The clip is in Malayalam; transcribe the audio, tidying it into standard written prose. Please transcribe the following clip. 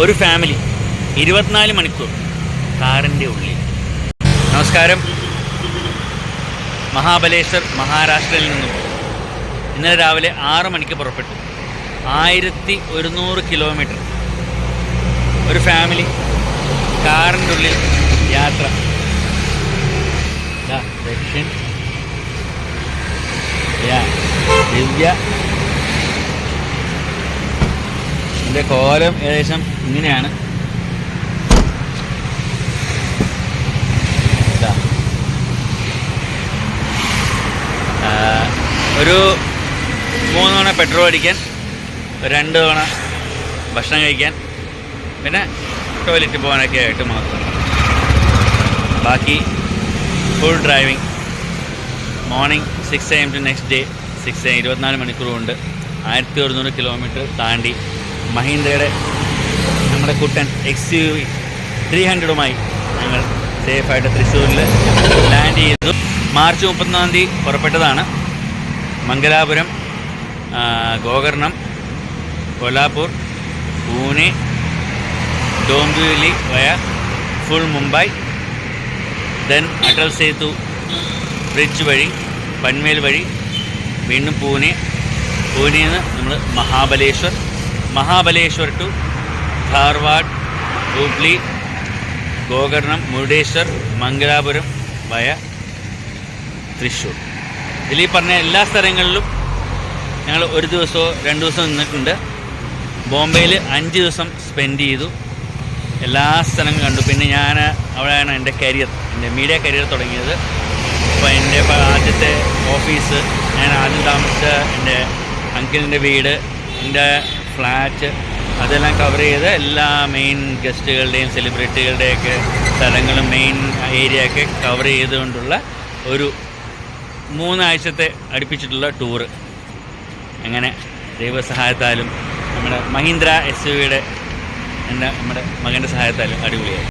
ഒരു ഫാമിലി 24 മണിക്കൂർ കാറിൻ്റെ ഉള്ളിൽ. നമസ്കാരം. മഹാബലേശ്വർ മഹാരാഷ്ട്രയിൽ നിന്നും ഇന്നലെ രാവിലെ 6 മണിക്ക് പുറപ്പെട്ടു. 1100 കിലോമീറ്റർ ഒരു ഫാമിലി കാറിൻ്റെ ഉള്ളിൽ യാത്ര. ദക്ഷിൺ ദിവ്യ ഇതിൻ്റെ കോലം ഏകദേശം ഇങ്ങനെയാണ്. ഒരു 3 തവണ പെട്രോൾ അടിക്കാൻ, 2 തവണ ഭക്ഷണം കഴിക്കാൻ, പിന്നെ ടോയ്ലറ്റിൽ പോകാനൊക്കെ ആയിട്ട് മാത്രം. ബാക്കി full driving. Morning 6 AM to next day 6 AM 24 മണിക്കൂർ കൊണ്ട് 1100 കിലോമീറ്റർ താണ്ടി മഹീന്ദ്രയുടെ നമ്മുടെ കുട്ടൻ XUV 300-മായി ഞങ്ങൾ സേഫായിട്ട് തൃശ്ശൂരിൽ ലാൻഡ് ചെയ്തു. മാർച്ച് 31-ാം തീയതി പുറപ്പെട്ടതാണ്. Mangalapuram, Gokarna, കൊലാപൂർ, Pune, Dombivli via full Mumbai, then Atal Setu bridge വഴി പൻവേൽ വഴി വീണ്ടും പൂനെയിൽ നിന്ന് നമ്മൾ മഹാബലേശ്വർ ടു ധാർവാഡ്, ഹൂബ്ലി, ഗോകർണം, മുരുഡേശ്വർ, മംഗലാപുരം വയ തൃശ്ശൂർ. ഇതിൽ ഈ പറഞ്ഞ എല്ലാ സ്ഥലങ്ങളിലും ഞങ്ങൾ 1 ദിവസമോ 2 ദിവസമോ നിന്നിട്ടുണ്ട്. ബോംബെയിൽ 5 ദിവസം സ്പെൻഡ് ചെയ്തു. എല്ലാ സ്ഥലങ്ങളും കണ്ടു. പിന്നെ ഞാൻ അവിടെയാണ് എൻ്റെ മീഡിയ കരിയർ തുടങ്ങിയത്. അപ്പോൾ എൻ്റെ ആദ്യത്തെ ഓഫീസ്, ഞാൻ ആദ്യം താമസിച്ച എൻ്റെ അങ്കിളിൻ്റെ വീട്, എൻ്റെ ഫ്ലാറ്റ്, അതെല്ലാം കവർ ചെയ്ത് എല്ലാ മെയിൻ ഗസ്റ്റുകളുടെയും സെലിബ്രിറ്റികളുടെയൊക്കെ സ്ഥലങ്ങളും മെയിൻ ഏരിയ ഒക്കെ കവർ ചെയ്തുകൊണ്ടുള്ള ഒരു 3 ആഴ്ചത്തെ അടുപ്പിച്ചിട്ടുള്ള ടൂറ്. അങ്ങനെ ദൈവസഹായത്താലും നമ്മുടെ മഹീന്ദ്ര SUVയുടെ നമ്മുടെ മകൻ്റെ സഹായത്താലും അടിപൊളിയായി.